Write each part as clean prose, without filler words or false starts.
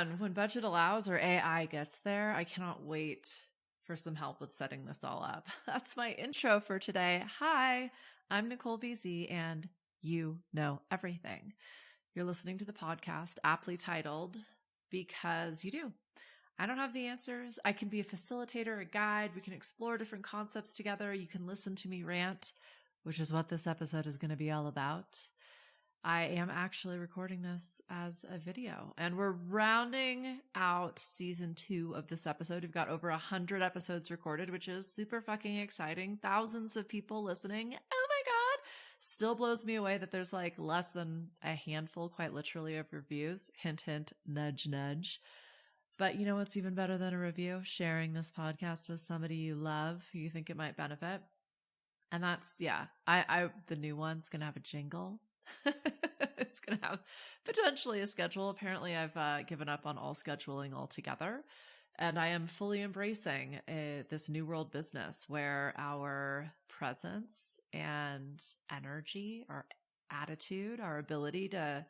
man, when budget allows or AI gets there, I cannot wait for some help with setting this all up. That's my intro for today. Hi, I'm Nicole BZ, and you know everything. You're listening to the podcast aptly titled Because You Do. I don't have the answers. I can be a facilitator, a guide. We can explore different concepts together. You can listen to me rant, which is what this episode is going to be all about. I am actually recording this as a video, and we're rounding out season 2 of this episode. We've got over 100 episodes recorded, which is super fucking exciting. Thousands of people listening. Oh my God. Still blows me away that there's like less than a handful, quite literally, of reviews. Hint, hint, nudge, nudge. But you know what's even better than a review? Sharing this podcast with somebody you love, who you think it might benefit. And that's, the new one's going to have a jingle. It's going to have potentially a schedule. Apparently, I've given up on all scheduling altogether. And I am fully embracing this new world business where our presence and energy, our attitude, our ability to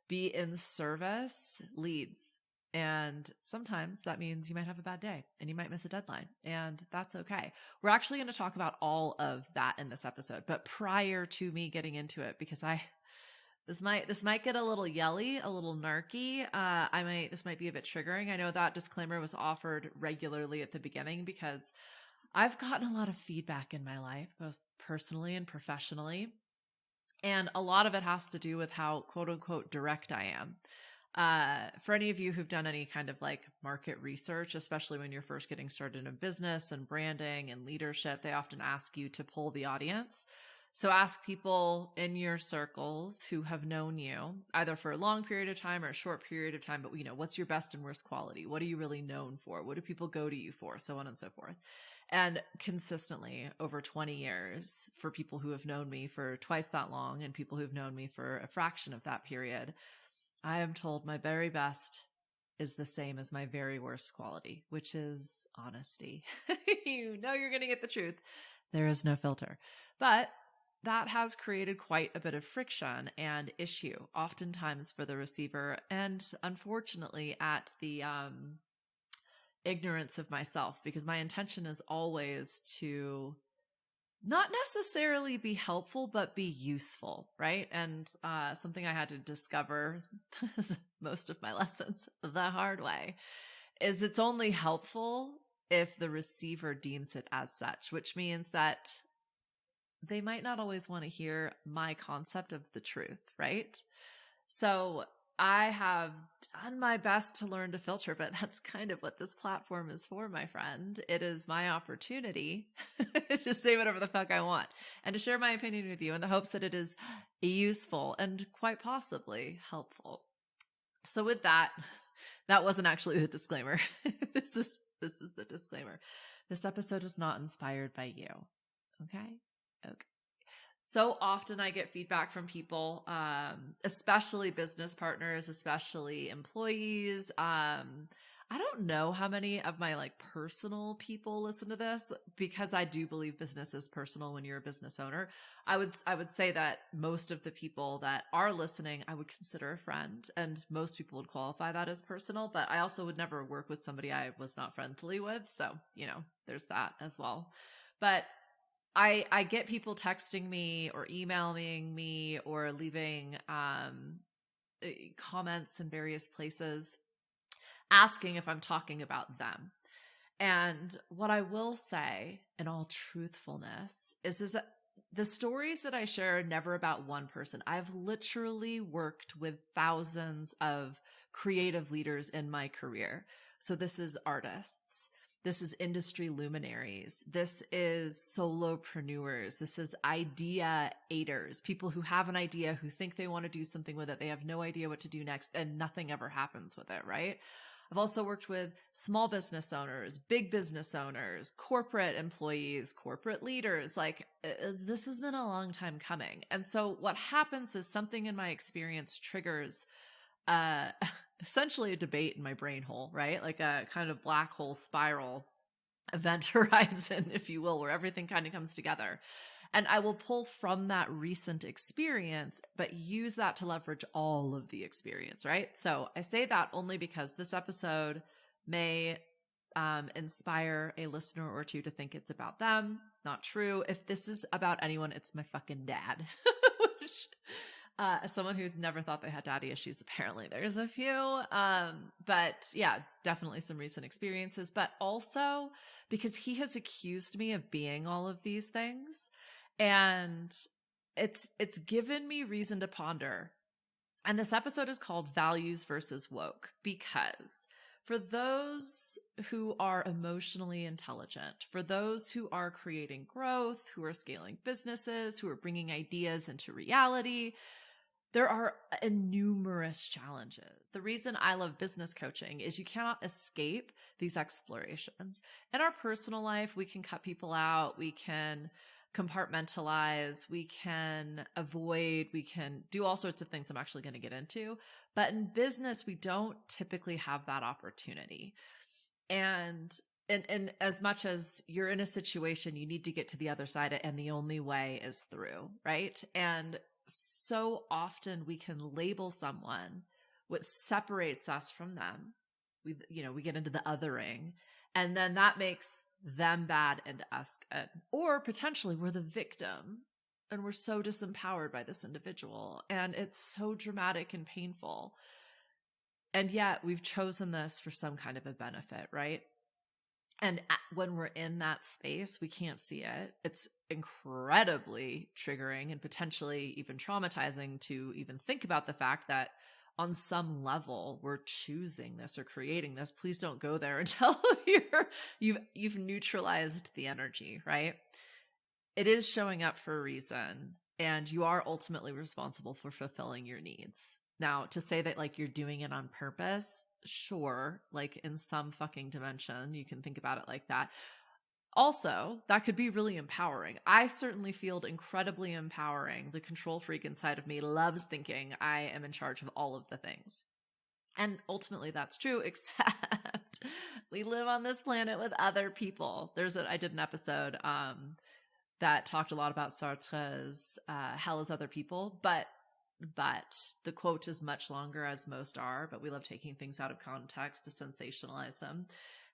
be in service leads. And sometimes that means you might have a bad day and you might miss a deadline, and that's okay. We're actually going to talk about all of that in this episode. But prior to me getting into it, because this might get a little yelly, a little narky. This might be a bit triggering. I know that disclaimer was offered regularly at the beginning because I've gotten a lot of feedback in my life, both personally and professionally. And a lot of it has to do with how quote unquote direct I am. For any of you who've done any kind of like market research, especially when you're first getting started in business and branding and leadership, they often ask you to poll the audience. So ask people in your circles who have known you either for a long period of time or a short period of time, but what's your best and worst quality? What are you really known for? What do people go to you for? So on and so forth. And consistently over 20 years, for people who have known me for twice that long and people who've known me for a fraction of that period, I am told my very best is the same as my very worst quality, which is honesty. You know you're going to get the truth. There is no filter. But that has created quite a bit of friction and issue, oftentimes for the receiver, and unfortunately at the ignorance of myself, because my intention is always to not necessarily be helpful, but be useful, right? And something I had to discover, most of my lessons the hard way, is it's only helpful if the receiver deems it as such, which means that they might not always want to hear my concept of the truth, right? So I have done my best to learn to filter, but that's kind of what this platform is for, my friend. It is my opportunity to say whatever the fuck I want and to share my opinion with you in the hopes that it is useful and quite possibly helpful. So with that wasn't actually the disclaimer. This is the disclaimer. This episode was not inspired by you. Okay. So often I get feedback from people, especially business partners, especially employees. I don't know how many of my like personal people listen to this, because I do believe business is personal when you're a business owner. I would say that most of the people that are listening, I would consider a friend, and most people would qualify that as personal, but I also would never work with somebody I was not friendly with. So, there's that as well. But I get people texting me or emailing me or leaving comments in various places asking if I'm talking about them. And what I will say in all truthfulness is that the stories that I share are never about one person. I've literally worked with thousands of creative leaders in my career. So this is artists. This is industry luminaries. This is solopreneurs. This is idea-ators, people who have an idea, who think they want to do something with it. They have no idea what to do next, and nothing ever happens with it, right? I've also worked with small business owners, big business owners, corporate employees, corporate leaders. This has been a long time coming. And so what happens is something in my experience triggers essentially a debate in my brain hole, right? Like a kind of black hole spiral event horizon, if you will, where everything kind of comes together. And I will pull from that recent experience, but use that to leverage all of the experience, right? So I say that only because this episode may inspire a listener or two to think it's about them. Not true. If this is about anyone, it's my fucking dad. Which, as someone who never thought they had daddy issues, apparently there's a few. But yeah, definitely some recent experiences, but also because he has accused me of being all of these things. And it's given me reason to ponder. And this episode is called Values versus Woke, because for those who are emotionally intelligent, for those who are creating growth, who are scaling businesses, who are bringing ideas into reality, there are numerous challenges. The reason I love business coaching is you cannot escape these explorations. In our personal life, we can cut people out, we can compartmentalize, we can avoid, we can do all sorts of things I'm actually going to get into. But in business, we don't typically have that opportunity. And as much as you're in a situation, you need to get to the other side, and the only way is through, right? And so often we can label someone, what separates us from them. We get into the othering, and then that makes them bad and us good. Or potentially we're the victim and we're so disempowered by this individual, and it's so dramatic and painful. And yet we've chosen this for some kind of a benefit, right? And when we're in that space, we can't see it. It's incredibly triggering and potentially even traumatizing to even think about the fact that on some level we're choosing this or creating this. Please don't go there until you've neutralized the energy, right? It is showing up for a reason, and you are ultimately responsible for fulfilling your needs. Now, to say that like you're doing it on purpose, sure, like in some fucking dimension, you can think about it like that. Also, that could be really empowering. I certainly feel incredibly empowering. The control freak inside of me loves thinking I am in charge of all of the things. And ultimately that's true, except we live on this planet with other people. I did an episode that talked a lot about Sartre's hell is other people, but the quote is much longer, as most are, but we love taking things out of context to sensationalize them.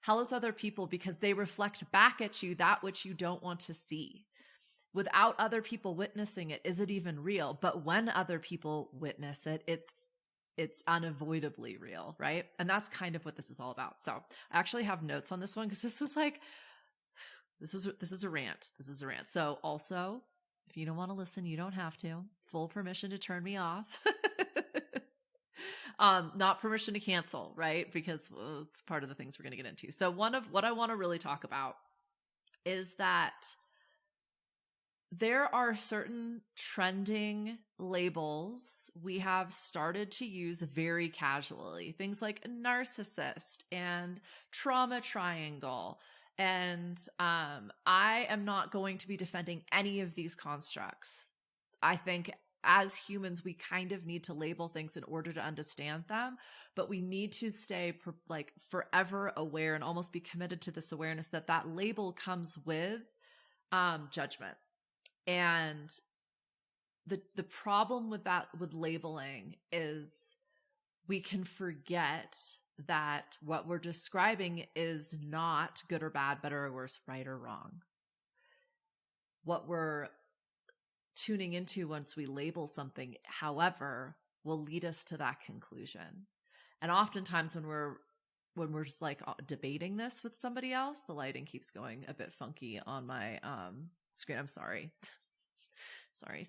Hell is other people because they reflect back at you that which you don't want to see. Without other people witnessing it, is it even real? But when other people witness it, it's unavoidably real, right? And that's kind of what this is all about. So I actually have notes on this one because this is a rant. This is a rant. So also, if you don't want to listen, you don't have to. Full permission to turn me off. Not permission to cancel, right? Because it's part of the things we're going to get into. So one of what I want to really talk about is that there are certain trending labels we have started to use very casually. Things like narcissist and trauma triangle. And I am not going to be defending any of these constructs. I think as humans, we kind of need to label things in order to understand them, but we need to stay forever aware and almost be committed to this awareness that that label comes with judgment. And the problem with labeling is we can forget that what we're describing is not good or bad, better or worse, right or wrong. What we're tuning into once we label something, however, will lead us to that conclusion. And oftentimes when we're just like debating this with somebody else, the lighting keeps going a bit funky on my screen. I'm sorry. sorry.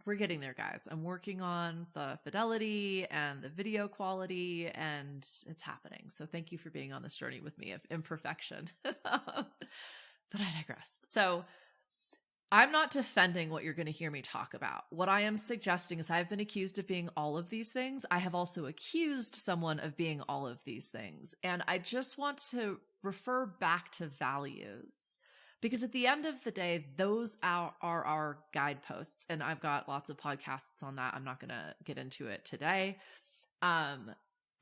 We're getting there, guys. I'm working on the fidelity and the video quality, and it's happening. So thank you for being on this journey with me of imperfection. But I digress. So I'm not defending what you're going to hear me talk about. What I am suggesting is I've been accused of being all of these things. I have also accused someone of being all of these things. And I just want to refer back to values. Because at the end of the day, those are our guideposts. And I've got lots of podcasts on that. I'm not going to get into it today.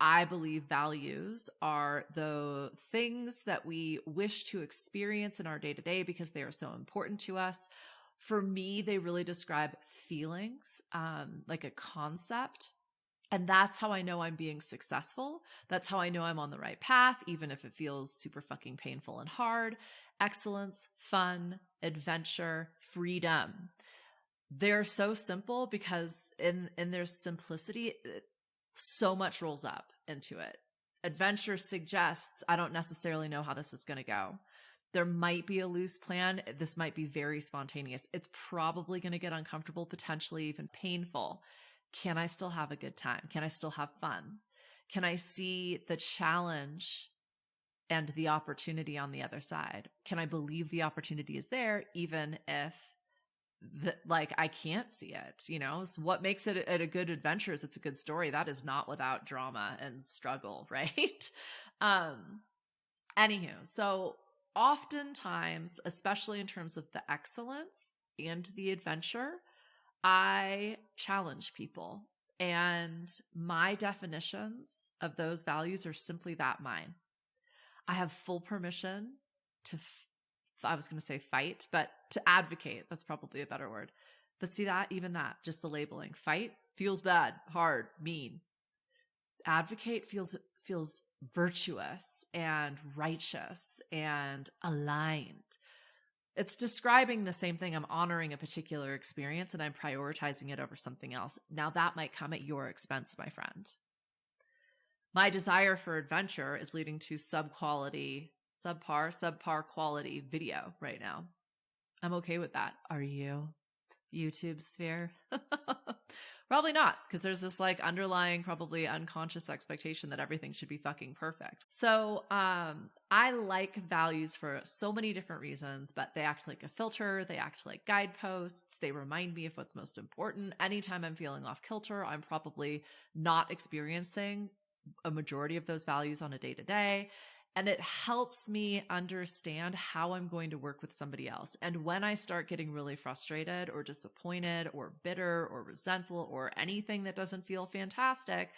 I believe values are the things that we wish to experience in our day to day because they are so important to us. For me, they really describe feelings, like a concept. And that's how I know I'm being successful. That's how I know I'm on the right path, even if it feels super fucking painful and hard. Excellence, fun, adventure, freedom. They're so simple because in their simplicity, so much rolls up into it. Adventure suggests I don't necessarily know how this is going to go. There might be a loose plan. This might be very spontaneous. It's probably going to get uncomfortable, potentially even painful. Can I still have a good time? Can I still have fun? Can I see the challenge and the opportunity on the other side? Can I believe the opportunity is there, even if I can't see it? So what makes it a good adventure is it's a good story. That is not without drama and struggle, right? Anywho, so oftentimes, especially in terms of the excellence and the adventure, I challenge people, and my definitions of those values are simply that, mine. I have full permission to, I was going to say fight, but to advocate. That's probably a better word. But see that, even that, just the labeling. Fight feels bad, hard, mean. Advocate feels virtuous and righteous and aligned. It's describing the same thing. I'm honoring a particular experience and I'm prioritizing it over something else. Now that might come at your expense, my friend. My desire for adventure is leading to subpar quality video right now. I'm okay with that. Are you? YouTube sphere? Probably not, because there's this underlying, probably unconscious expectation that everything should be fucking perfect. So I like values for so many different reasons, but they act like a filter. They act like guideposts. They remind me of what's most important. Anytime I'm feeling off kilter, I'm probably not experiencing a majority of those values on a day-to-day. And it helps me understand how I'm going to work with somebody else. And when I start getting really frustrated or disappointed or bitter or resentful or anything that doesn't feel fantastic,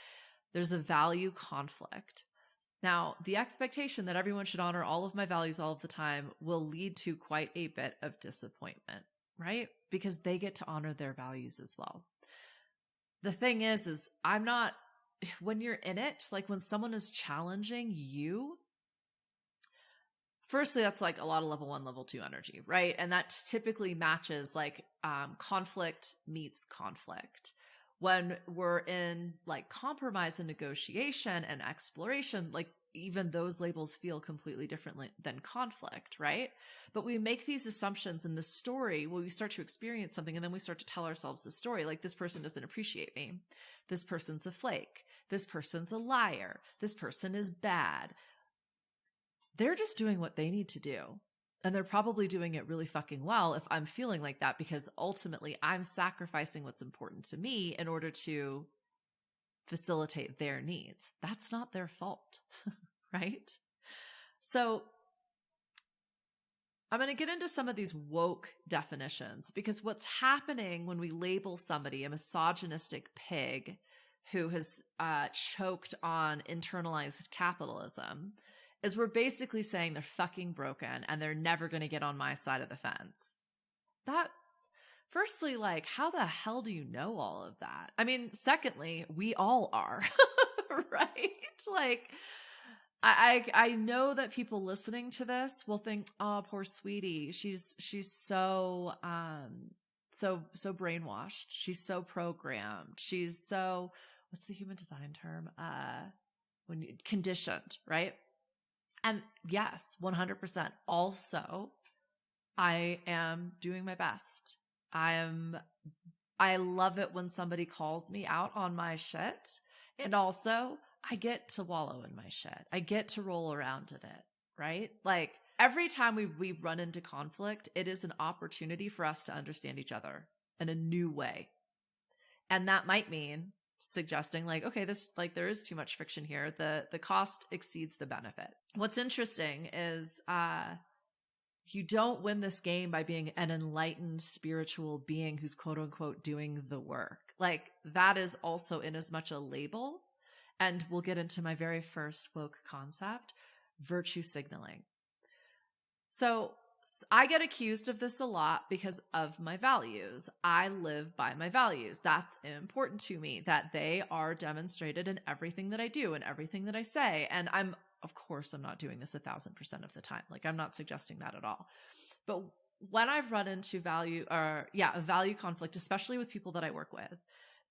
there's a value conflict. Now, the expectation that everyone should honor all of my values all of the time will lead to quite a bit of disappointment, right? Because they get to honor their values as well. The thing is I'm not, when you're in it, when someone is challenging you, firstly, that's a lot of level 1, level 2 energy, right? And that typically matches conflict meets conflict. When we're in compromise and negotiation and exploration, even those labels feel completely differently than conflict, right? But we make these assumptions in the story when we start to experience something, and then we start to tell ourselves the story, this person doesn't appreciate me. This person's a flake. This person's a liar. This person is bad. They're just doing what they need to do. And they're probably doing it really fucking well if I'm feeling like that, because ultimately I'm sacrificing what's important to me in order to facilitate their needs. That's not their fault, right? So I'm going to get into some of these woke definitions, because what's happening when we label somebody a misogynistic pig who has choked on internalized capitalism is we're basically saying they're fucking broken and they're never going to get on my side of the fence. That, firstly, how the hell do you know all of that? I mean, secondly, we all are, right? I know that people listening to this will think, oh, poor sweetie. She's so brainwashed. She's so programmed. She's so, what's the human design term? Conditioned, right? And yes, 100%. Also, I am doing my best. I love it when somebody calls me out on my shit. And also, I get to wallow in my shit. I get to roll around in it, right? Every time we run into conflict, it is an opportunity for us to understand each other in a new way. And that might mean suggesting okay, this there is too much friction here. The cost exceeds the benefit. What's interesting is you don't win this game by being an enlightened spiritual being who's quote unquote doing the work. That is also in as much a label And we'll get into my very first woke concept, virtue signaling. So I get accused of this a lot because of my values. I live by my values. That's important to me, that they are demonstrated in everything that I do and everything that I say. And of course, I'm not doing this 1,000% of the time. Like, I'm not suggesting that at all. But when I've run into a value conflict, especially with people that I work with,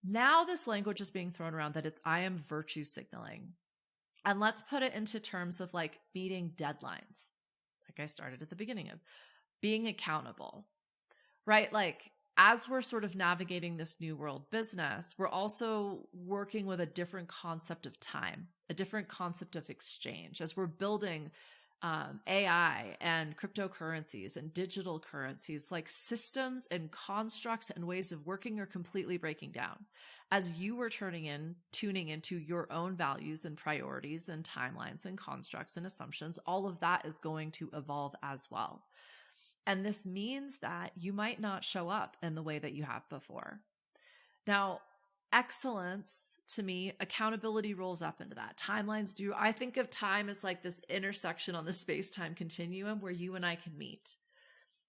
now this language is being thrown around that I am virtue signaling. And let's put it into terms of like meeting deadlines. Like I started at the beginning of being accountable, right? Like, as we're sort of navigating this new world business, we're also working with a different concept of time, a different concept of exchange. As we're building AI and cryptocurrencies and digital currencies, like systems and constructs and ways of working are completely breaking down. As you were tuning into your own values and priorities and timelines and constructs and assumptions, all of that is going to evolve as well. And this means that you might not show up in the way that you have before. Now, excellence, to me, accountability rolls up into that. Timelines do. I think of time as like this intersection on the space-time continuum where you and I can meet.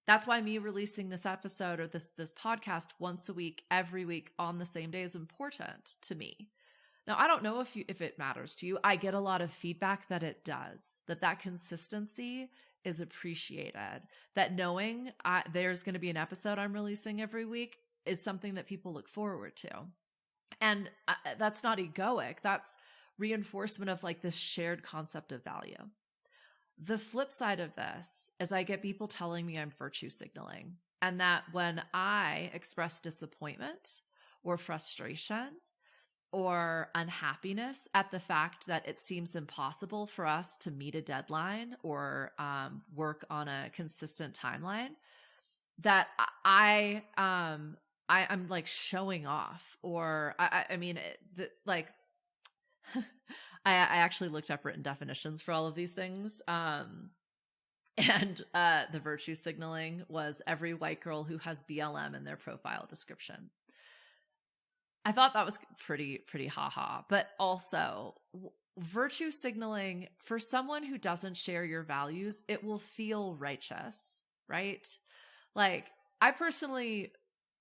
That's why me releasing this episode or this podcast once a week, every week on the same day is important to me. Now, I don't know if it matters to you. I get a lot of feedback that it does, that consistency is appreciated, that knowing there's going to be an episode I'm releasing every week is something that people look forward to. And that's not egoic. That's reinforcement of like this shared concept of value. The flip side of this is I get people telling me I'm virtue signaling, and that when I express disappointment or frustration or unhappiness at the fact that it seems impossible for us to meet a deadline or work on a consistent timeline, that I'm like showing off, or I mean, I actually looked up written definitions for all of these things. And the virtue signaling was every white girl who has BLM in their profile description. I thought that was pretty haha, but also virtue signaling for someone who doesn't share your values, it will feel righteous, right? Like, I personally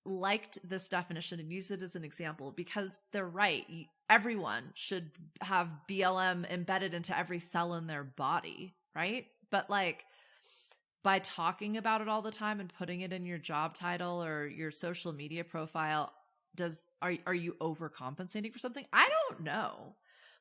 liked this definition and used it as an example because they're right. Everyone should have BLM embedded into every cell in their body, right? But like, by talking about it all the time and putting it in your job title or your social media profile, are you overcompensating for something? I don't know.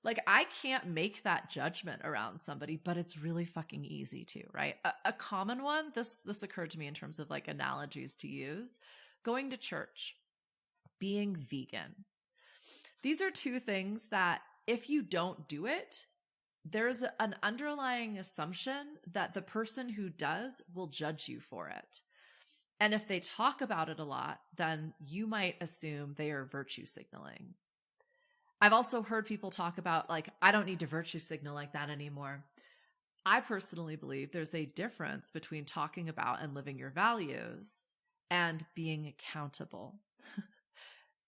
Like, I can't make that judgment around somebody, but it's really fucking easy to, right? A common one, this occurred to me in terms of like analogies to use: going to church, being vegan. These are two things that if you don't do it, there's an underlying assumption that the person who does will judge you for it. And if they talk about it a lot, then you might assume they are virtue signaling. I've also heard people talk about like, I don't need to virtue signal like that anymore. I personally believe there's a difference between talking about and living your values and being accountable.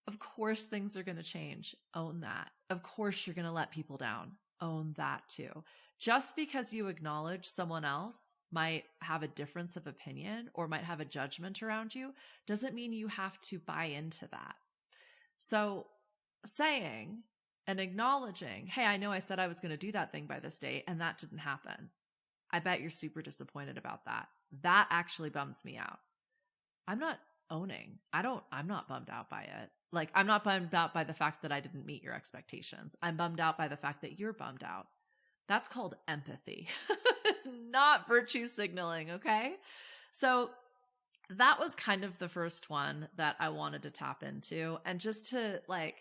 Of course, things are going to change. Own that. Of course, you're going to let people down. Own that too. Just because you acknowledge someone else might have a difference of opinion or might have a judgment around you doesn't mean you have to buy into that. So saying and acknowledging, hey, I know I said I was going to do that thing by this date and that didn't happen. I bet you're super disappointed about that. That actually bums me out. I'm not owning. I'm not bummed out by it. Like, I'm not bummed out by the fact that I didn't meet your expectations. I'm bummed out by the fact that you're bummed out. That's called empathy, not virtue signaling. Okay. So that was kind of the first one that I wanted to tap into. And just to like,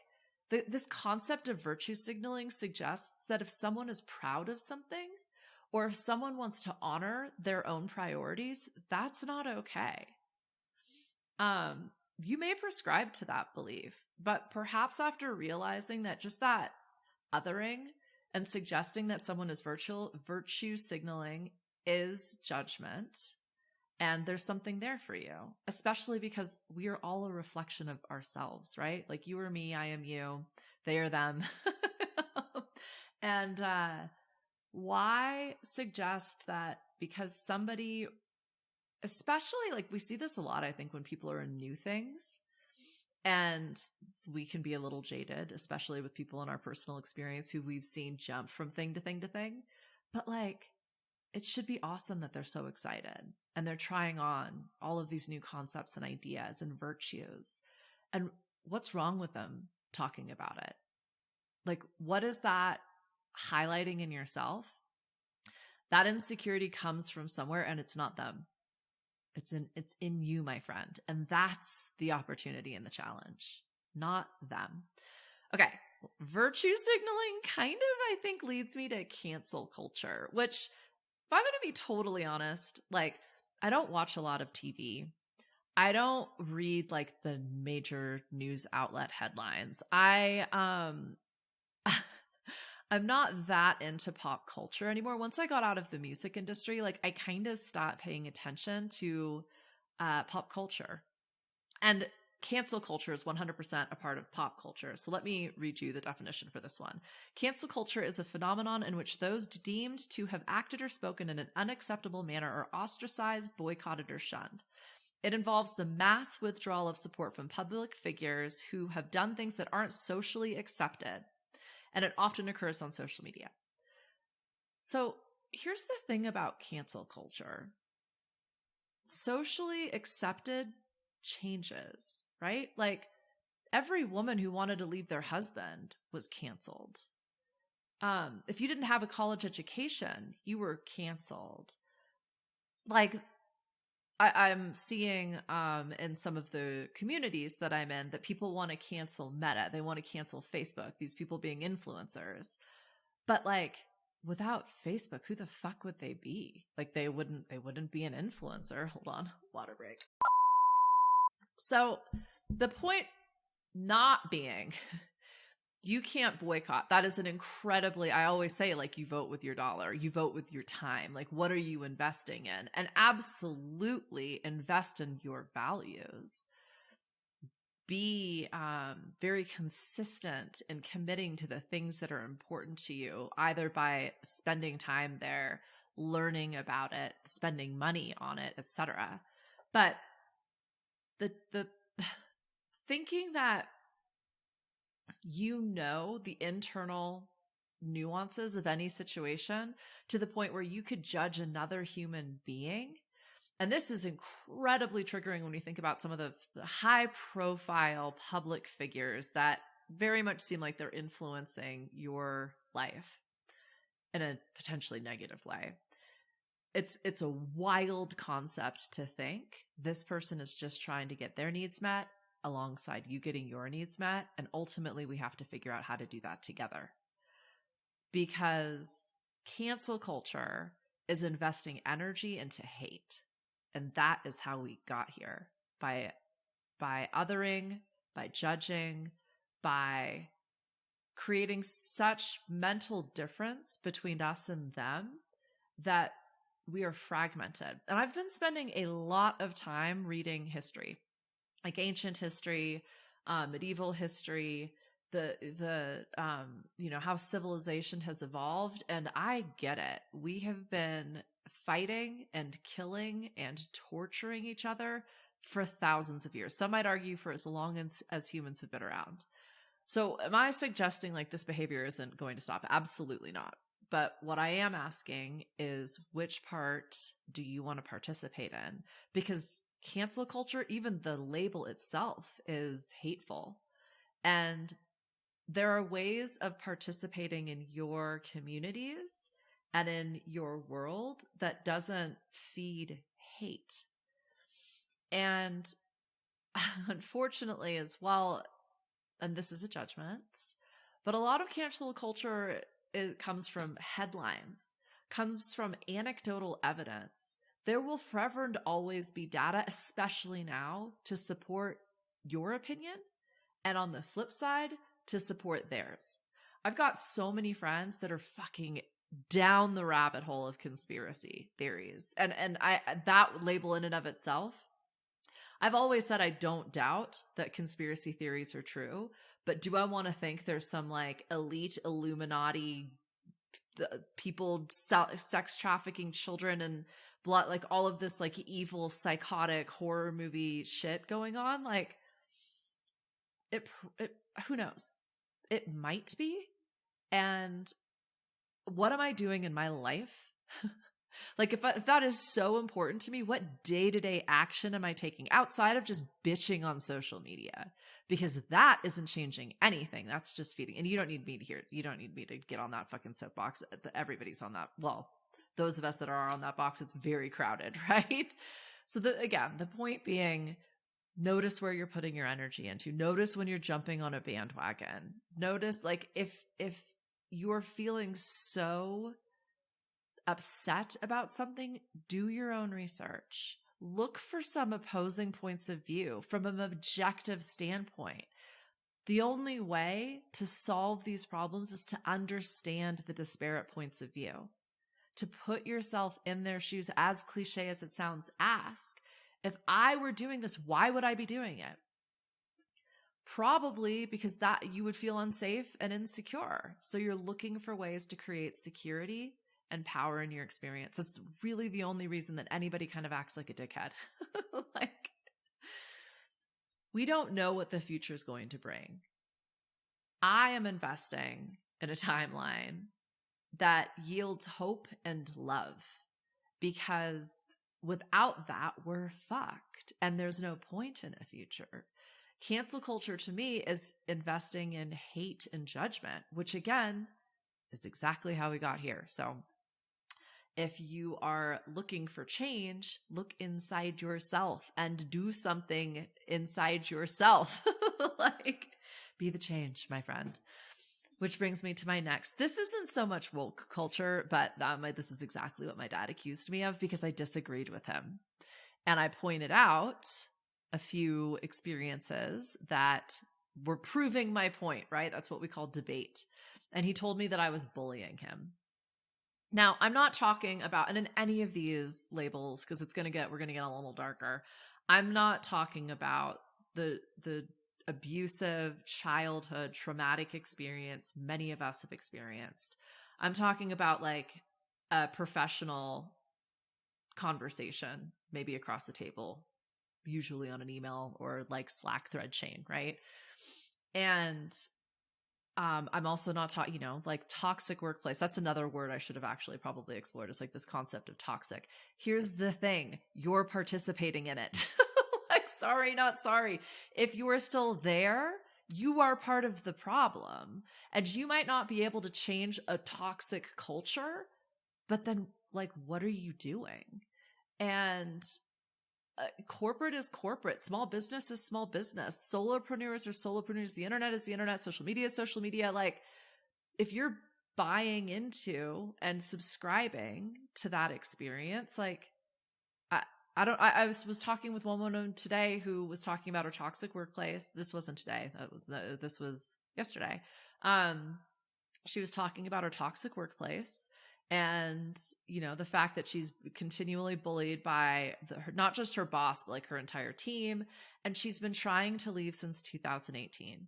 this concept of virtue signaling suggests that if someone is proud of something, or if someone wants to honor their own priorities, that's not okay. You may prescribe to that belief, but perhaps after realizing that just that othering and suggesting that someone is virtue signaling is judgment, and there's something there for you, especially because we are all a reflection of ourselves, right? Like, you are me, I am you, they are them. And why suggest that because somebody, especially like we see this a lot, I think, when people are in new things, and we can be a little jaded, especially with people in our personal experience who we've seen jump from thing to thing to thing. But like, it should be awesome that they're so excited and they're trying on all of these new concepts and ideas and virtues. And what's wrong with them talking about it? Like, what is that highlighting in yourself? That insecurity comes from somewhere and it's not them. It's in you, my friend. And that's the opportunity and the challenge, not them. Okay. Virtue signaling kind of, I think, leads me to cancel culture, which, if I'm going to be totally honest, like, I don't watch a lot of TV. I don't read like the major news outlet headlines. I'm not that into pop culture anymore. Once I got out of the music industry, like I kind of stopped paying attention to pop culture. And cancel culture is 100% a part of pop culture. So let me read you the definition for this one. Cancel culture is a phenomenon in which those deemed to have acted or spoken in an unacceptable manner are ostracized, boycotted, or shunned. It involves the mass withdrawal of support from public figures who have done things that aren't socially accepted. And it often occurs on social media. So here's the thing about cancel culture. Socially accepted changes, right? Like every woman who wanted to leave their husband was canceled. If you didn't have a college education, you were canceled. Like I'm seeing in some of the communities that I'm in that people want to cancel Meta. They want to cancel Facebook, these people being influencers. But like without Facebook, who the fuck would they be? Like they wouldn't be an influencer. Hold on, water break. So the point not being you can't boycott. That is an incredibly, I always say, like, you vote with your dollar, you vote with your time. Like, what are you investing in? And absolutely invest in your values. Be very consistent in committing to the things that are important to you, either by spending time there, learning about it, spending money on it, etc. But the thinking that the internal nuances of any situation to the point where you could judge another human being. And this is incredibly triggering when you think about some of the high profile public figures that very much seem like they're influencing your life in a potentially negative way. It's a wild concept to think this person is just trying to get their needs met alongside you getting your needs met. And ultimately we have to figure out how to do that together, because cancel culture is investing energy into hate. And that is how we got here, by othering, by judging, by creating such mental difference between us and them that we are fragmented. And I've been spending a lot of time reading history, like ancient history, medieval history, the how civilization has evolved. And I get it. We have been fighting and killing and torturing each other for thousands of years. Some might argue for as long as humans have been around. So am I suggesting like this behavior isn't going to stop? Absolutely not. But what I am asking is, which part do you want to participate in? Because cancel culture, even the label itself, is hateful. And there are ways of participating in your communities and in your world that doesn't feed hate. And unfortunately as well, and this is a judgment, but a lot of cancel culture comes from headlines, comes from anecdotal evidence. There will forever and always be data, especially now, to support your opinion, and on the flip side, to support theirs. I've got so many friends that are fucking down the rabbit hole of conspiracy theories. And that label in and of itself, I've always said I don't doubt that conspiracy theories are true, but do I want to think there's some like elite Illuminati the people sex trafficking children and blood, like all of this like evil psychotic horror movie shit going on. Like it who knows? It might be. And what am I doing in my life? Like if that is so important to me, what day-to-day action am I taking outside of just bitching on social media? Because that isn't changing anything. That's just feeding. And you don't need me to hear. You don't need me to get on that fucking soapbox. Everybody's on that. Well, those of us that are on that box, it's very crowded, right? So again, the point being, notice where you're putting your energy into. Notice when you're jumping on a bandwagon. Notice like if you're feeling so upset about something, do your own research. Look for some opposing points of view from an objective standpoint. The only way to solve these problems is to understand the disparate points of view, to put yourself in their shoes. As cliche as it sounds, ask, if I were doing this, why would I be doing it? Probably because that you would feel unsafe and insecure. So you're looking for ways to create security and power in your experience. That's really the only reason that anybody kind of acts like a dickhead. Like, we don't know what the future is going to bring. I am investing in a timeline that yields hope and love, because without that, we're fucked and there's no point in a future. Cancel culture to me is investing in hate and judgment, which again is exactly how we got here. So if you are looking for change, look inside yourself and do something inside yourself. Like, be the change, my friend. Which brings me to my next. This isn't so much woke culture, but this is exactly what my dad accused me of because I disagreed with him. And I pointed out a few experiences that were proving my point, right? That's what we call debate. And he told me that I was bullying him. Now, I'm not talking about, and in any of these labels, because we're going to get a little darker. I'm not talking about the abusive childhood traumatic experience many of us have experienced. I'm talking about like a professional conversation, maybe across the table, usually on an email or like Slack thread chain, right? And I'm also not talking, like toxic workplace. That's another word I should have actually probably explored. It's like this concept of toxic. Here's the thing. You're participating in it. Like, sorry, not sorry. If you are still there, you are part of the problem. And you might not be able to change a toxic culture, but then like, what are you doing? And corporate is corporate. Small business is small business. Solopreneurs are solopreneurs. The internet is the internet. Social media is social media. Like, if you're buying into and subscribing to that experience, like, I was talking with one woman today who was talking about her toxic workplace. This wasn't today. This was yesterday. She was talking about her toxic workplace. And, the fact that she's continually bullied by not just her boss, but like her entire team. And she's been trying to leave since 2018.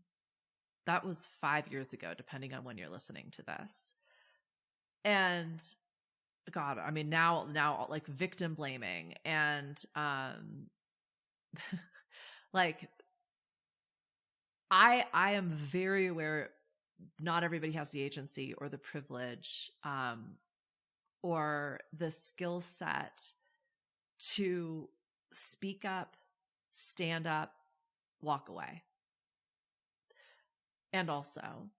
That was 5 years ago, depending on when you're listening to this. And God, I mean, now like victim blaming and, like, I am very aware not everybody has the agency or the privilege, or the skill set to speak up, stand up, walk away. And also,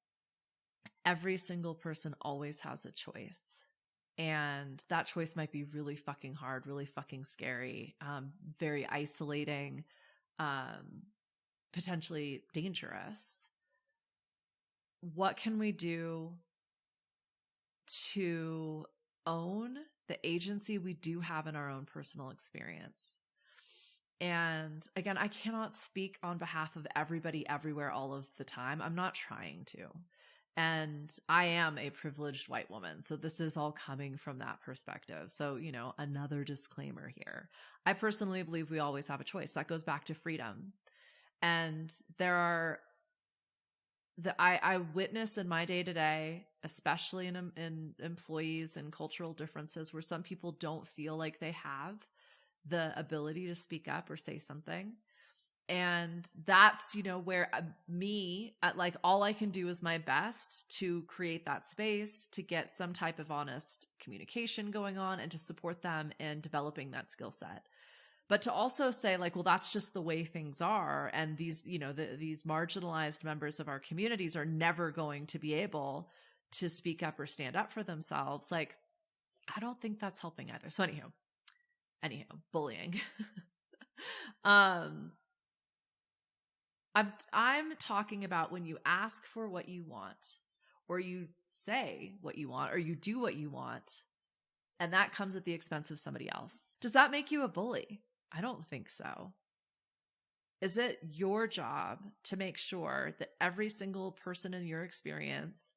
every single person always has a choice. And that choice might be really fucking hard, really fucking scary, very isolating, potentially dangerous. What can we do to own the agency we do have in our own personal experience? And again, I cannot speak on behalf of everybody everywhere all of the time. I'm not trying to. And I am a privileged white woman. So this is all coming from that perspective. So, another disclaimer here. I personally believe we always have a choice. That goes back to freedom. And there are that I witness in my day to day, especially in employees and cultural differences, where some people don't feel like they have the ability to speak up or say something. And that's, where me, at like, all I can do is my best to create that space to get some type of honest communication going on and to support them in developing that skill set. But to also say like, well, that's just the way things are. And these, these marginalized members of our communities are never going to be able to speak up or stand up for themselves. Like, I don't think that's helping either. So anyhow, bullying. I'm talking about when you ask for what you want, or you say what you want, or you do what you want, and that comes at the expense of somebody else. Does that make you a bully? I don't think so. Is it your job to make sure that every single person in your experience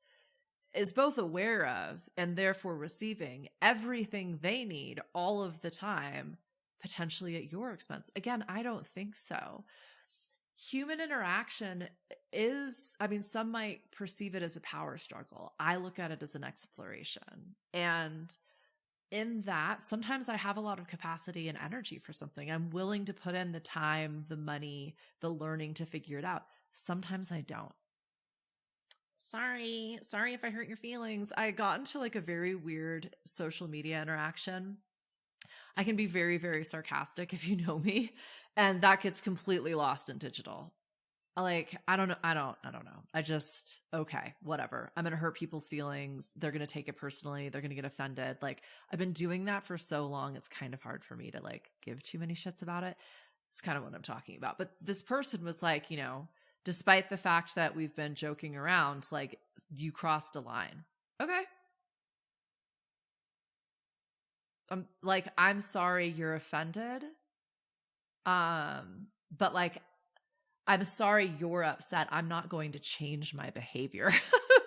is both aware of and therefore receiving everything they need all of the time, potentially at your expense? Again, I don't think so. Human interaction is, some might perceive it as a power struggle. I look at it as an exploration. And in that, sometimes I have a lot of capacity and energy for something. I'm willing to put in the time, the money, the learning to figure it out. Sometimes I don't. Sorry if I hurt your feelings. I got into like a very weird social media interaction. I can be very, very sarcastic if you know me, and that gets completely lost in digital. Like, I don't know. Okay, whatever. I'm going to hurt people's feelings. They're going to take it personally. They're going to get offended. Like, I've been doing that for so long. It's kind of hard for me to like give too many shits about it. It's kind of what I'm talking about. But this person was like, despite the fact that we've been joking around, like, you crossed a line. Okay. I'm sorry you're offended. But like, I'm sorry you're upset. I'm not going to change my behavior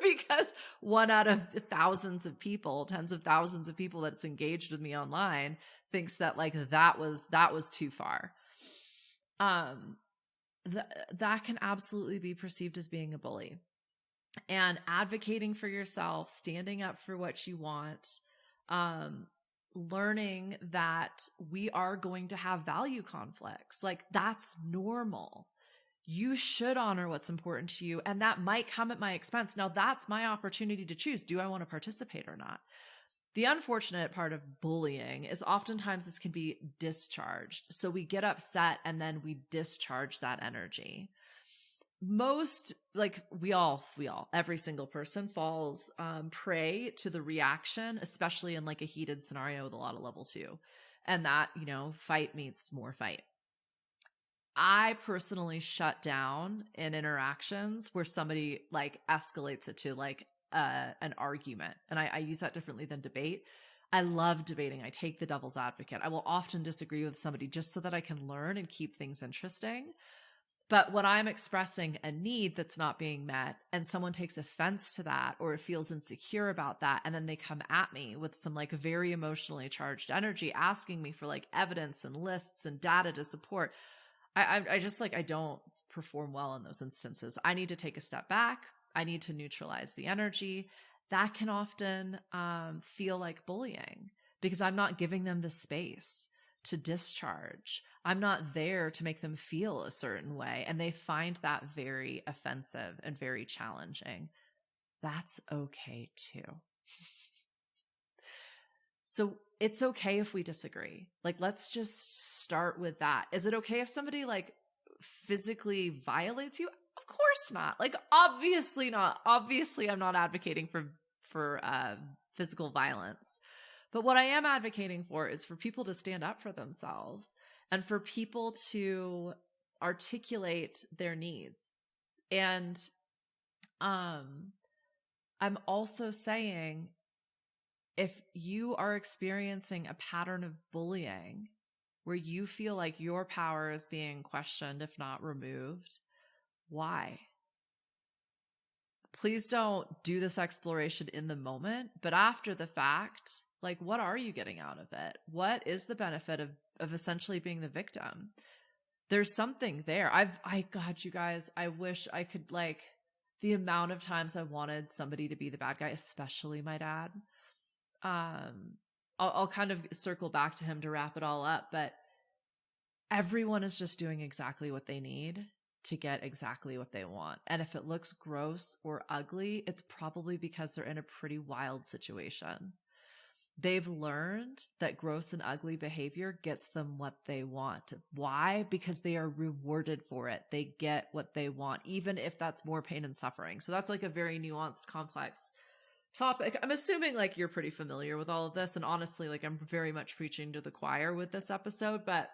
because one out of thousands of people, tens of thousands of people that's engaged with me online thinks that like that was too far. That can absolutely be perceived as being a bully. And advocating for yourself, standing up for what you want, learning that we are going to have value conflicts. Like, that's normal. You should honor what's important to you, and that might come at my expense. Now, that's my opportunity to choose. Do I want to participate or not? The unfortunate part of bullying is oftentimes this can be discharged. So we get upset and then we discharge that energy. Most, like, we all, every single person falls prey to the reaction, especially in like a heated scenario with a lot of level 2. And that, fight meets more fight. I personally shut down in interactions where somebody like escalates it to like an argument. And I use that differently than debate. I love debating. I take the devil's advocate. I will often disagree with somebody just so that I can learn and keep things interesting. But when I'm expressing a need that's not being met and someone takes offense to that or feels insecure about that, and then they come at me with some like very emotionally charged energy, asking me for like evidence and lists and data to support, I just like, I don't perform well in those instances. I need to take a step back. I need to neutralize the energy. That can often feel like bullying because I'm not giving them the space to discharge. I'm not there to make them feel a certain way. And they find that very offensive and very challenging. That's okay too. So it's okay if we disagree. Like, let's just start with that. Is it okay if somebody like physically violates you? Of course not. Like, obviously not. Obviously, I'm not advocating for physical violence. But what I am advocating for is for people to stand up for themselves and for people to articulate their needs. And I'm also saying, if you are experiencing a pattern of bullying where you feel like your power is being questioned, if not removed, why? Please don't do this exploration in the moment, but after the fact, like, what are you getting out of it? What is the benefit of essentially being the victim? There's something there. God, you guys, I wish I could like the amount of times I wanted somebody to be the bad guy, especially my dad. I'll kind of circle back to him to wrap it all up, but everyone is just doing exactly what they need to get exactly what they want. And if it looks gross or ugly, it's probably because they're in a pretty wild situation. They've learned that gross and ugly behavior gets them what they want. Why? Because they are rewarded for it. They get what they want, even if that's more pain and suffering. So that's like a very nuanced, complex topic. I'm assuming like you're pretty familiar with all of this. And honestly, like I'm very much preaching to the choir with this episode, but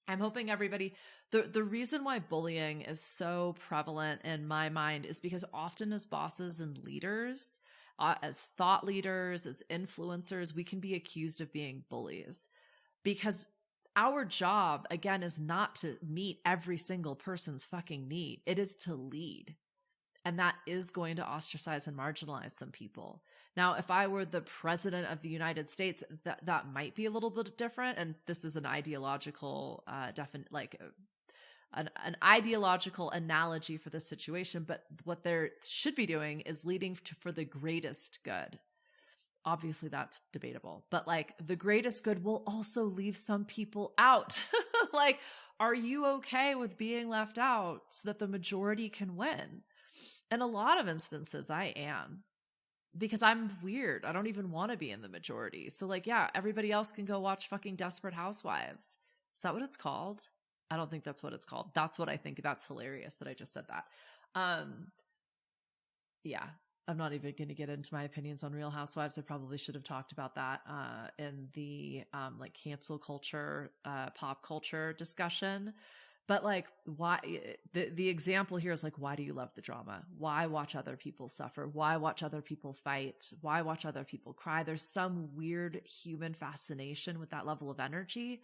I'm hoping everybody, the reason why bullying is so prevalent in my mind is because often as bosses and leaders, as thought leaders, as influencers, we can be accused of being bullies because our job, again, is not to meet every single person's fucking need. It is to lead. And that is going to ostracize and marginalize some people. Now, if I were the president of the United States, that might be a little bit different. And this is an ideological, an ideological analogy for this situation. But what they should be doing is leading for the greatest good. Obviously, that's debatable. But like the greatest good will also leave some people out. Like, are you okay with being left out so that the majority can win? In a lot of instances, I am, because I'm weird. I don't even want to be in the majority. So like, yeah, everybody else can go watch fucking Desperate Housewives. Is that what it's called? I don't think that's what it's called. That's what I think. That's hilarious that I just said that. Yeah, I'm not even going to get into my opinions on Real Housewives. I probably should have talked about that in the like cancel culture, pop culture discussion. But like, why the example here is like, why do you love the drama? Why watch other people suffer? Why watch other people fight? Why watch other people cry? There's some weird human fascination with that level of energy.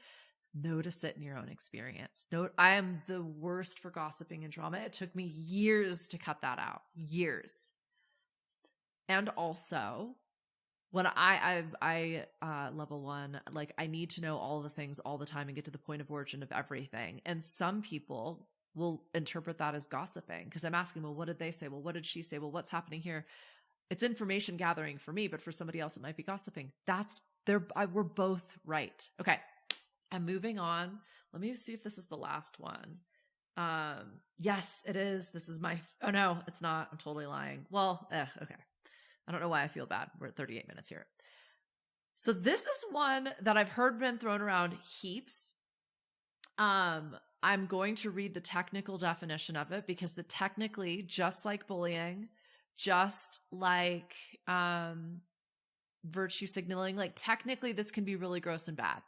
Notice it in your own experience. I am the worst for gossiping and drama. It took me years to cut that out. Years. And also, when I level 1, like I need to know all the things all the time and get to the point of origin of everything. And some people will interpret that as gossiping because I'm asking, well, what did they say? Well, what did she say? Well, what's happening here? It's information gathering for me, but for somebody else, it might be gossiping. We're both right. Okay. I'm moving on. Let me see if this is the last one. Yes, it is. This is oh no, it's not. I'm totally lying. Well, okay. I don't know why I feel bad. We're at 38 minutes here. So this is one that I've heard been thrown around heaps. I'm going to read the technical definition of it because technically, just like bullying, just like virtue signaling, like technically this can be really gross and bad.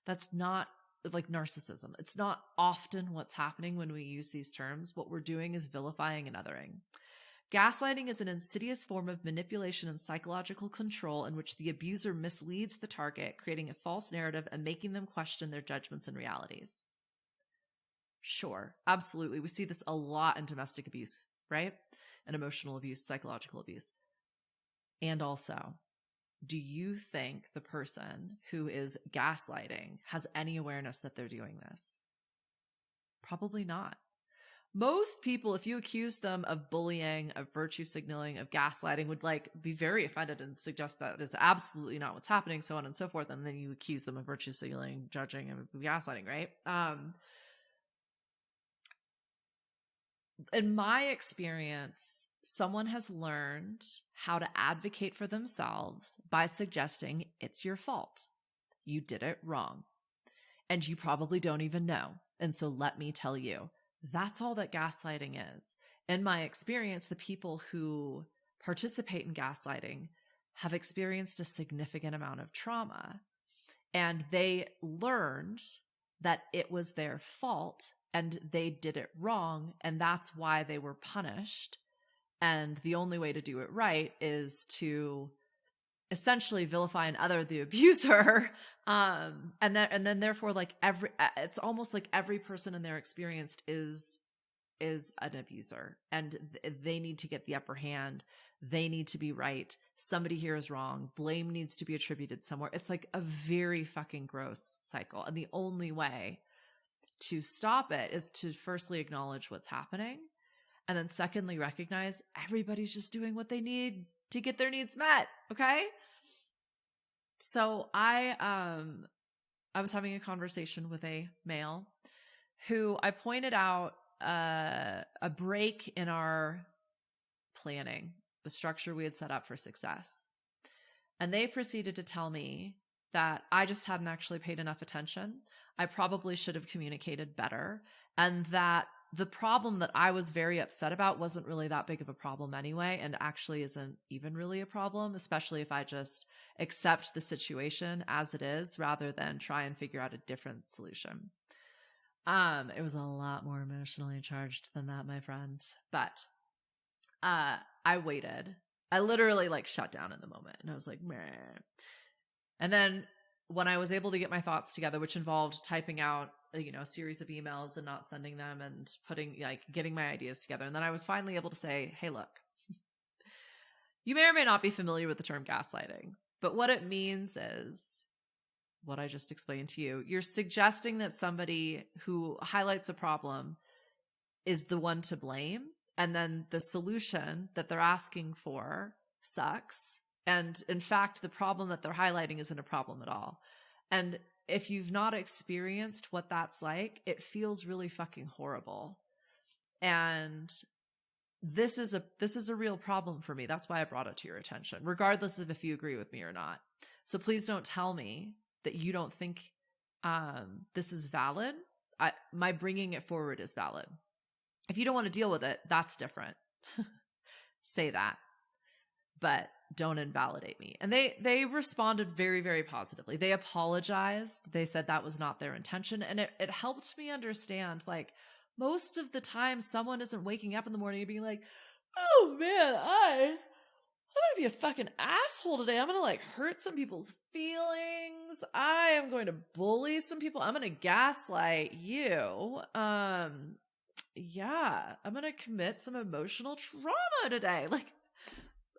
That's not like narcissism. It's not often what's happening when we use these terms. What we're doing is vilifying and othering. Gaslighting is an insidious form of manipulation and psychological control in which the abuser misleads the target, creating a false narrative and making them question their judgments and realities. Sure, absolutely. We see this a lot in domestic abuse, right? And emotional abuse, psychological abuse. And also, do you think the person who is gaslighting has any awareness that they're doing this? Probably not. Most people, if you accuse them of bullying, of virtue signaling, of gaslighting, would like be very offended and suggest that is absolutely not what's happening, so on and so forth. And then you accuse them of virtue signaling, judging, and gaslighting, right? In my experience, someone has learned how to advocate for themselves by suggesting it's your fault. You did it wrong. And you probably don't even know. And so let me tell you. That's all that gaslighting is. In my experience, the people who participate in gaslighting have experienced a significant amount of trauma, and they learned that it was their fault and they did it wrong, and that's why they were punished. And the only way to do it right is to essentially vilify and other the abuser. And then therefore, like it's almost like every person in their experience is an abuser, and they need to get the upper hand. They need to be right. Somebody here is wrong. Blame needs to be attributed somewhere. It's like a very fucking gross cycle. And the only way to stop it is to firstly acknowledge what's happening, And then secondly, recognize everybody's just doing what they need to get their needs met. Okay. So I was having a conversation with a male who I pointed out a break in our planning, the structure we had set up for success. And they proceeded to tell me that I just hadn't actually paid enough attention. I probably should have communicated better. And that the problem that I was very upset about wasn't really that big of a problem anyway, and actually isn't even really a problem, especially if I just accept the situation as it is rather than try and figure out a different solution. It was a lot more emotionally charged than that, my friend. But I waited. I literally like shut down in the moment and I was like, meh. And then when I was able to get my thoughts together, which involved typing out, a series of emails and not sending them and getting my ideas together. And then I was finally able to say, hey, look, you may or may not be familiar with the term gaslighting, but what it means is what I just explained to you. You're suggesting that somebody who highlights a problem is the one to blame. And then the solution that they're asking for sucks. And in fact, the problem that they're highlighting isn't a problem at all. And if you've not experienced what that's like, it feels really fucking horrible. And this is a real problem for me. That's why I brought it to your attention, regardless of if you agree with me or not. So please don't tell me that you don't think this is valid. My bringing it forward is valid. If you don't want to deal with it, that's different. Say that. But don't invalidate me. And they responded very, very positively. They apologized. They said that was not their intention. And it helped me understand, like, most of the time someone isn't waking up in the morning and being like, oh man, I'm going to be a fucking asshole today. I'm going to like hurt some people's feelings. I am going to bully some people. I'm going to gaslight you. Yeah, I'm going to commit some emotional trauma today. Like,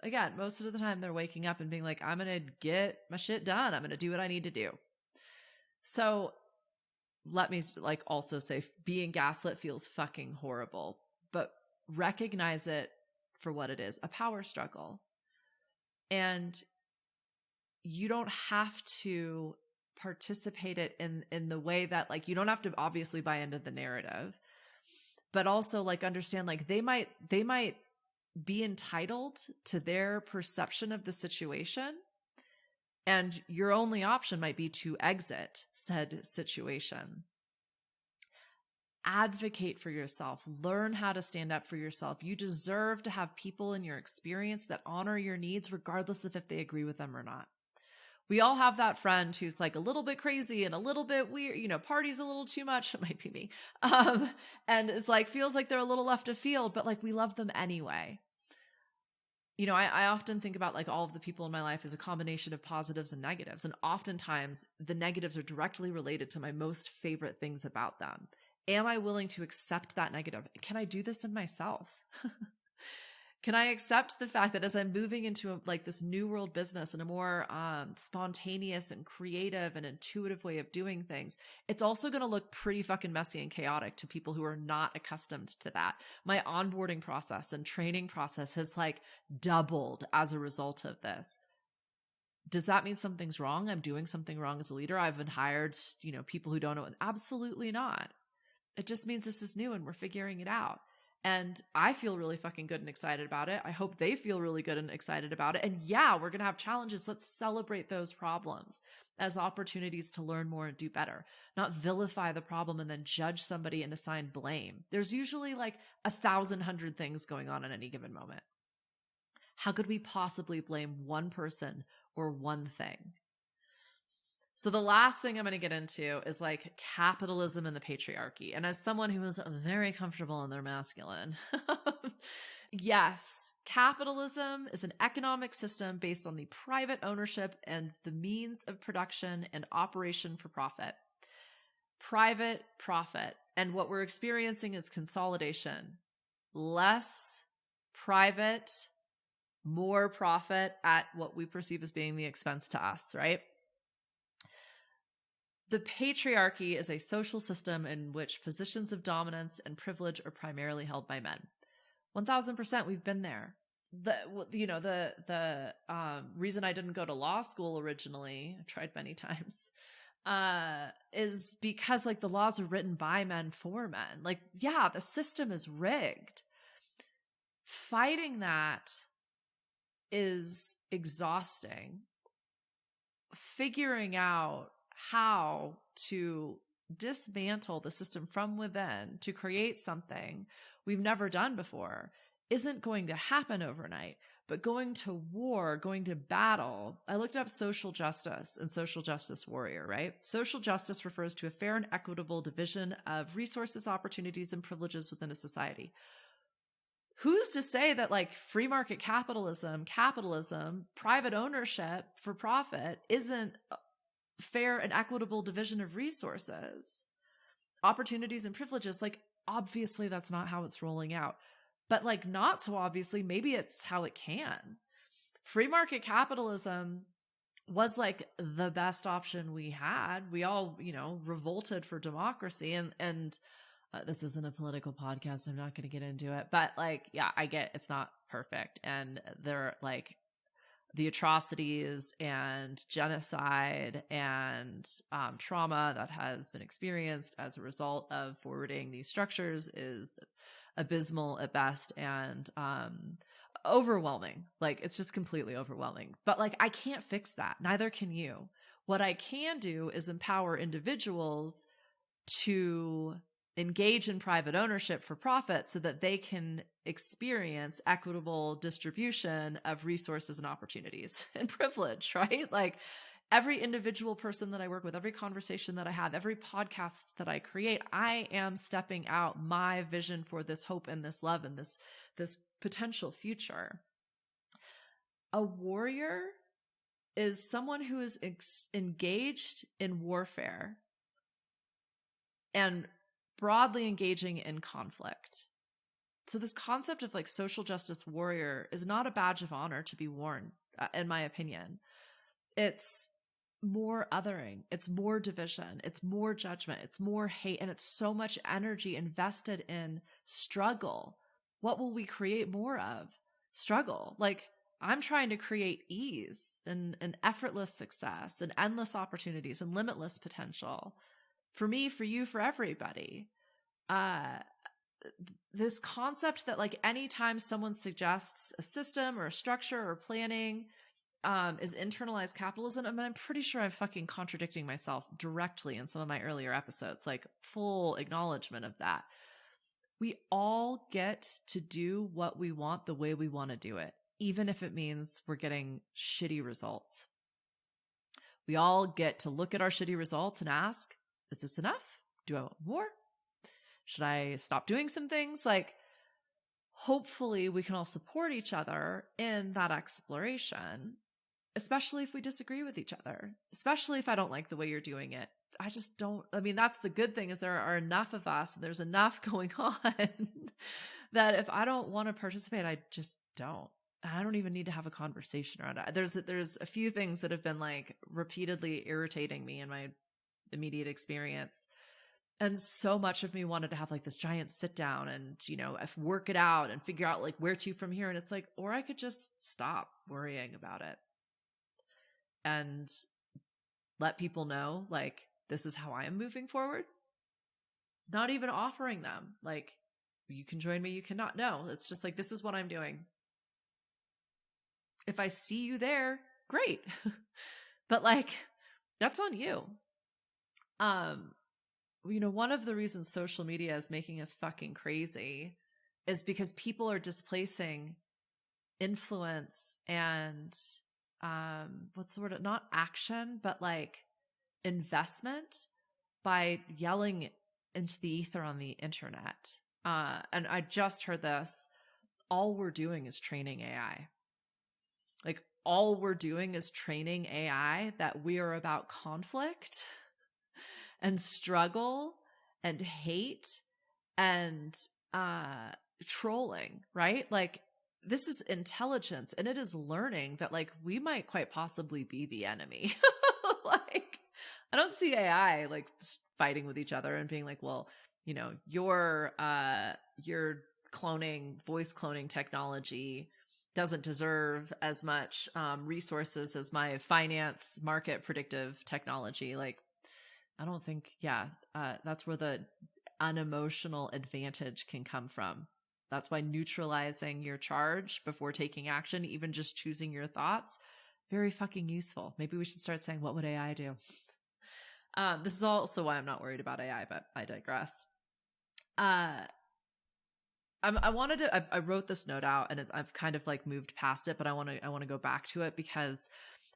again, most of the time they're waking up and being like, I'm going to get my shit done. I'm going to do what I need to do. So let me like also say being gaslit feels fucking horrible, but recognize it for what it is, a power struggle. And you don't have to participate it in the way that like, you don't have to obviously buy into the narrative, but also like understand like they might be entitled to their perception of the situation. And your only option might be to exit said situation. Advocate for yourself. Learn how to stand up for yourself. You deserve to have people in your experience that honor your needs, regardless of if they agree with them or not. We all have that friend who's like a little bit crazy and a little bit weird, parties a little too much. It might be me. And it's like, feels like they're a little left of field, but like we love them anyway. I often think about like all of the people in my life as a combination of positives and negatives. And oftentimes the negatives are directly related to my most favorite things about them. Am I willing to accept that negative? Can I do this in myself? Can I accept the fact that as I'm moving into like this new world business and a more spontaneous and creative and intuitive way of doing things, it's also going to look pretty fucking messy and chaotic to people who are not accustomed to that. My onboarding process and training process has like doubled as a result of this. Does that mean something's wrong? I'm doing something wrong as a leader. I've been hired, people who don't know. Absolutely not. It just means this is new and we're figuring it out. And I feel really fucking good and excited about it. I hope they feel really good and excited about it. And yeah, we're going to have challenges. Let's celebrate those problems as opportunities to learn more and do better, not vilify the problem and then judge somebody and assign blame. There's usually like 1,100 things going on at any given moment. How could we possibly blame one person or one thing? So the last thing I'm going to get into is like capitalism and the patriarchy. And as someone who is very comfortable in their masculine, yes, capitalism is an economic system based on the private ownership and the means of production and operation for profit. Private profit. And what we're experiencing is consolidation. Less private, more profit at what we perceive as being the expense to us, right? The patriarchy is a social system in which positions of dominance and privilege are primarily held by men. 1000%, we've been there. The reason I didn't go to law school originally, I tried many times, is because like the laws are written by men for men. Like, yeah, the system is rigged. Fighting that is exhausting. Figuring out how to dismantle the system from within to create something we've never done before isn't going to happen overnight. But going to war, going to battle, I looked up social justice and social justice warrior, right? Social justice refers to a fair and equitable division of resources, opportunities, and privileges within a society. Who's to say that like free market capitalism, private ownership for profit isn't fair and equitable division of resources, opportunities, and privileges? Like, obviously that's not how it's rolling out. But like, not so obviously, maybe it's how it can. Free market capitalism was like the best option we had. We all, revolted for democracy, and this isn't a political podcast. I'm not going to get into it, but like, yeah, I get it's not perfect. And they're like the atrocities and genocide and trauma that has been experienced as a result of forwarding these structures is abysmal at best and overwhelming. Like, it's just completely overwhelming. But like, I can't fix that. Neither can you. What I can do is empower individuals to engage in private ownership for profit so that they can experience equitable distribution of resources and opportunities and privilege, right? Like, every individual person that I work with, every conversation that I have, every podcast that I create, I am stepping out my vision for this hope and this love and this potential future. A warrior is someone who is engaged in warfare and broadly engaging in conflict. So this concept of like social justice warrior is not a badge of honor to be worn, in my opinion. It's more othering, it's more division, it's more judgment, it's more hate, and it's so much energy invested in struggle. What will we create more of? Struggle. Like, I'm trying to create ease and effortless success and endless opportunities and limitless potential for me, for you, for everybody. This concept that like anytime someone suggests a system or a structure or planning is internalized capitalism, I mean, I'm pretty sure I'm fucking contradicting myself directly in some of my earlier episodes, like full acknowledgement of that. We all get to do what we want the way we want to do it, even if it means we're getting shitty results. We all get to look at our shitty results and ask, is this enough? Do I want more? Should I stop doing some things? Like, hopefully we can all support each other in that exploration, especially if we disagree with each other, especially if I don't like the way you're doing it. I just don't, I mean, that's the good thing, is there are enough of us and there's enough going on that if I don't want to participate, I just don't. I don't even need to have a conversation around it. There's a few things that have been like repeatedly irritating me in my immediate experience. And so much of me wanted to have like this giant sit down and, work it out and figure out like where to from here. And it's like, or I could just stop worrying about it and let people know, like, this is how I am moving forward. Not even offering them, like, you can join me, you cannot. No, it's just like, this is what I'm doing. If I see you there, great. But like, that's on you. One of the reasons social media is making us fucking crazy is because people are displacing influence and, what's the word? Not action, but like investment by yelling into the ether on the internet. And I just heard this. All we're doing is training AI. Like, all we're doing is training AI that we are about conflict and struggle and hate and trolling, right? Like, this is intelligence, and it is learning that like we might quite possibly be the enemy. Like, I don't see AI like fighting with each other and being like, well, you're voice cloning technology doesn't deserve as much resources as my finance market predictive technology. Like, I don't think, that's where the unemotional advantage can come from. That's why neutralizing your charge before taking action, even just choosing your thoughts, very fucking useful. Maybe we should start saying, what would AI do? This is also why I'm not worried about AI, but I digress. I wrote this note out and I've kind of like moved past it, but I want to go back to it because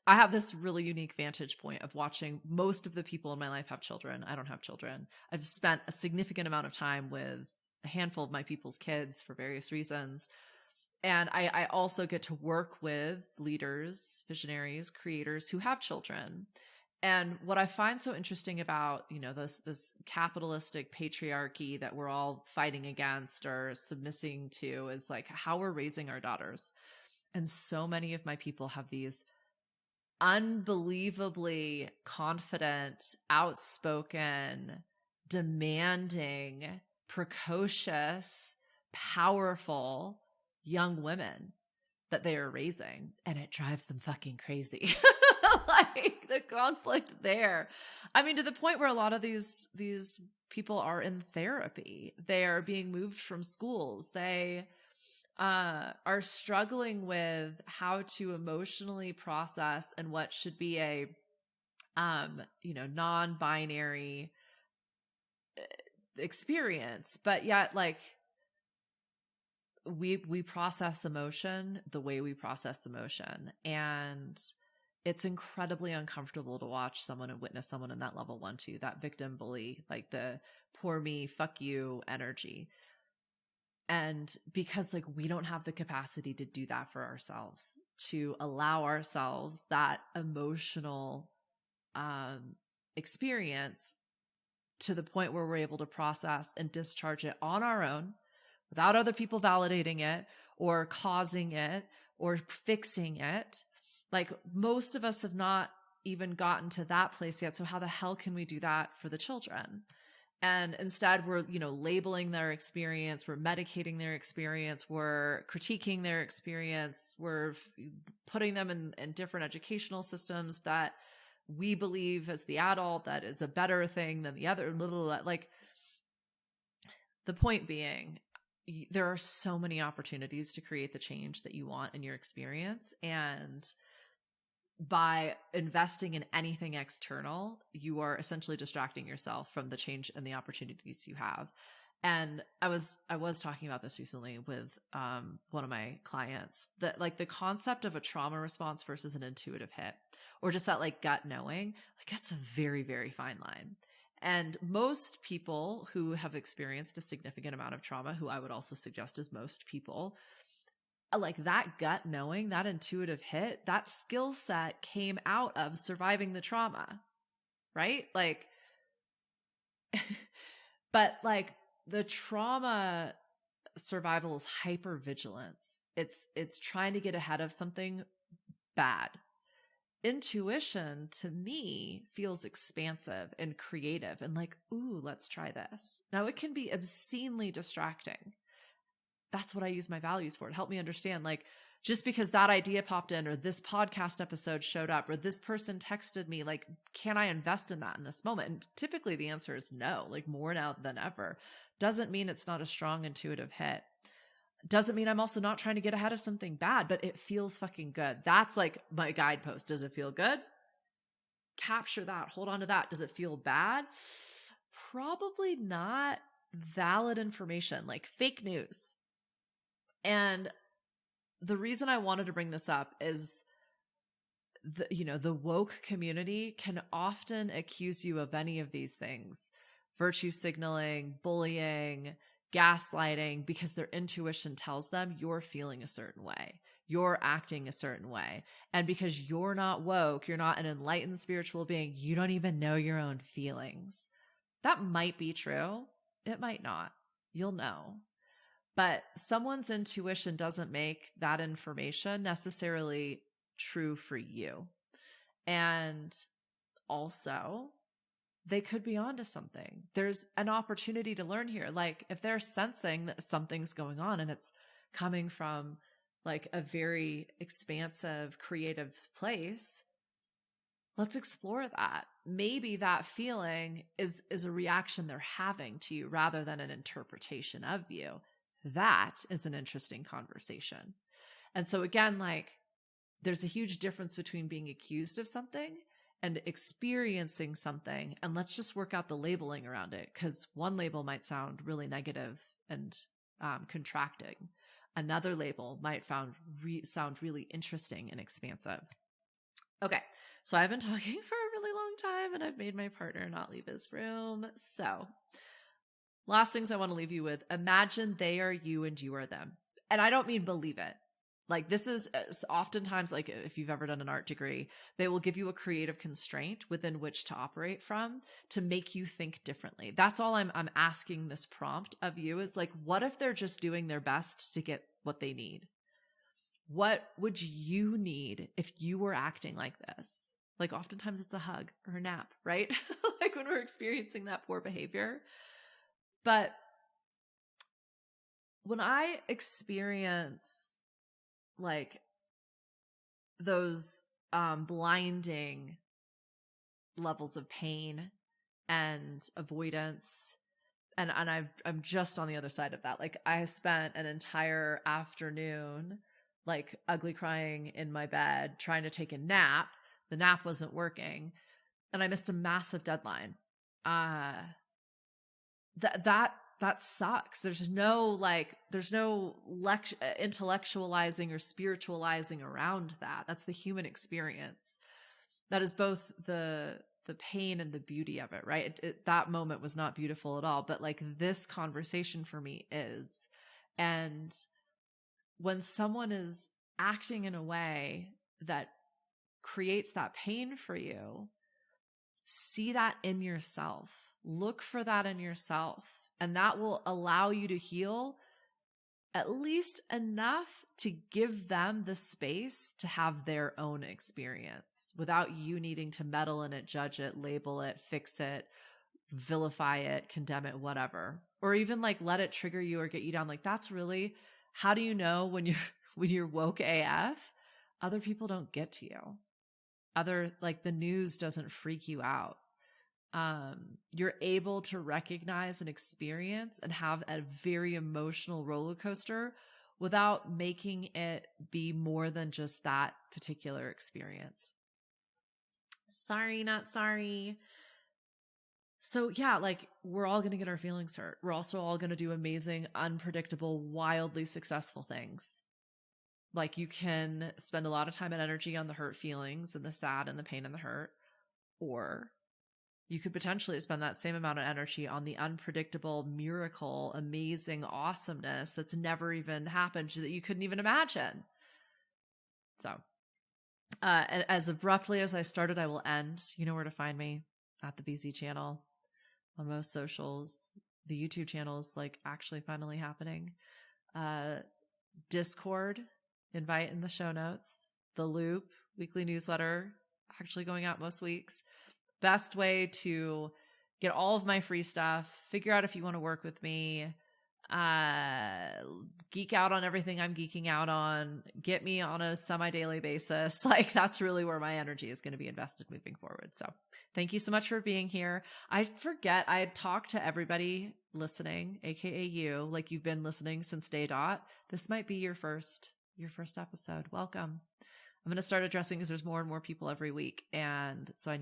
I have this really unique vantage point of watching most of the people in my life have children. I don't have children. I've spent a significant amount of time with a handful of my people's kids for various reasons. And I also get to work with leaders, visionaries, creators who have children. And what I find so interesting about, this capitalistic patriarchy that we're all fighting against or submissing to is like how we're raising our daughters. And so many of my people have these unbelievably confident, outspoken, demanding, precocious, powerful young women that they are raising, and it drives them fucking crazy. Like the conflict there. I mean, to the point where a lot of these people are in therapy. They are being moved from schools. They are struggling with how to emotionally process and what should be a non-binary experience, but yet like we process emotion the way we process emotion, and it's incredibly uncomfortable to watch someone and witness someone in that level 1-2, that victim bully, like the poor me, fuck you energy. And because like we don't have the capacity to do that for ourselves, to allow ourselves that emotional experience to the point where we're able to process and discharge it on our own without other people validating it or causing it or fixing it. Like most of us have not even gotten to that place yet. So how the hell can we do that for the children? And instead we're, labeling their experience, we're medicating their experience, we're critiquing their experience, we're putting them in different educational systems that we believe as the adult that is a better thing than the other. Like the point being, there are so many opportunities to create the change that you want in your experience. And by investing in anything external, you are essentially distracting yourself from the change and the opportunities you have. And I was talking about this recently with one of my clients, that like the concept of a trauma response versus an intuitive hit, or just that like gut knowing, like that's a very, very fine line. And most people who have experienced a significant amount of trauma, who I would also suggest is most people, like that gut knowing, that intuitive hit, that skill set came out of surviving the trauma, right? Like, but like the trauma survival is hypervigilance. It's trying to get ahead of something bad. Intuition to me feels expansive and creative and like, ooh, let's try this. Now it can be obscenely distracting. That's what I use my values for, to help me understand, like, just because that idea popped in or this podcast episode showed up or this person texted me, like, can I invest in that in this moment? And typically the answer is no, like more now than ever. Doesn't mean it's not a strong intuitive hit. Doesn't mean I'm also not trying to get ahead of something bad, but it feels fucking good. That's like my guidepost. Does it feel good? Capture that. Hold on to that. Does it feel bad? Probably not valid information, like fake news. And the reason I wanted to bring this up is the woke community can often accuse you of any of these things: virtue signaling, bullying, gaslighting, because their intuition tells them you're feeling a certain way, you're acting a certain way. And because you're not woke, you're not an enlightened spiritual being, you don't even know your own feelings. That might be true. It might not. You'll know. But someone's intuition doesn't make that information necessarily true for you. And also, they could be onto something. There's an opportunity to learn here. Like if they're sensing that something's going on and it's coming from like a very expansive, creative place, let's explore that. Maybe that feeling is a reaction they're having to you rather than an interpretation of you. That is an interesting conversation. And so again, like there's a huge difference between being accused of something and experiencing something. And let's just work out the labeling around it, because one label might sound really negative and contracting. Another label might sound really interesting and expansive. Okay, so I've been talking for a really long time and I've made my partner not leave his room. So last things I want to leave you with: imagine they are you and you are them. And I don't mean believe it. Like this is oftentimes, like if you've ever done an art degree, they will give you a creative constraint within which to operate from to make you think differently. That's all I'm asking this prompt of you, is like, what if they're just doing their best to get what they need? What would you need if you were acting like this? Like oftentimes it's a hug or a nap, right? Like when we're experiencing that poor behavior. But when I experience like those blinding levels of pain and avoidance, and I'm just on the other side of that. Like I spent an entire afternoon like ugly crying in my bed trying to take a nap. The nap wasn't working and I missed a massive deadline. That sucks. There's no intellectualizing or spiritualizing around that. That's the human experience. That is both the pain and the beauty of it, right? That moment was not beautiful at all, but like this conversation for me is. And when someone is acting in a way that creates that pain for you, see that in yourself. Look for that in yourself. And that will allow you to heal at least enough to give them the space to have their own experience without you needing to meddle in it, judge it, label it, fix it, vilify it, condemn it, whatever. Or even like let it trigger you or get you down. Like that's really, how do you know when you're woke AF? Other people don't get to you. Like the news doesn't freak you out. You're able to recognize and experience and have a very emotional roller coaster without making it be more than just that particular experience. Sorry, not sorry. So yeah, like we're all going to get our feelings hurt. We're also all going to do amazing, unpredictable, wildly successful things. Like you can spend a lot of time and energy on the hurt feelings and the sad and the pain and the hurt, or you could potentially spend that same amount of energy on the unpredictable, miracle, amazing awesomeness that's never even happened, that you couldn't even imagine. So, as abruptly as I started, I will end. You know where to find me, at the BZ channel on most socials. The YouTube channel is like actually finally happening. Discord, invite in the show notes. The Loop weekly newsletter, actually going out most weeks. Best way to get all of my free stuff, figure out if you want to work with me, geek out on everything I'm geeking out on, get me on a semi-daily basis. Like that's really where my energy is going to be invested moving forward. So thank you so much for being here. I forget, I had talked to everybody listening, AKA you, like you've been listening since day dot. This might be your first episode. Welcome. I'm going to start addressing because there's more and more people every week. And so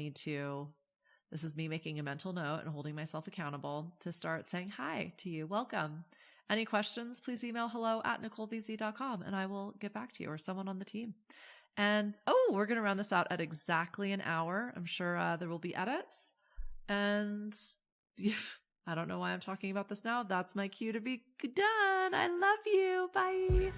this is me making a mental note and holding myself accountable to start saying hi to you. Welcome. Any questions, please email hello@NicoleBZ.com and I will get back to you or someone on the team. And we're going to round this out at exactly an hour. I'm sure there will be edits. And I don't know why I'm talking about this now. That's my cue to be done. I love you. Bye.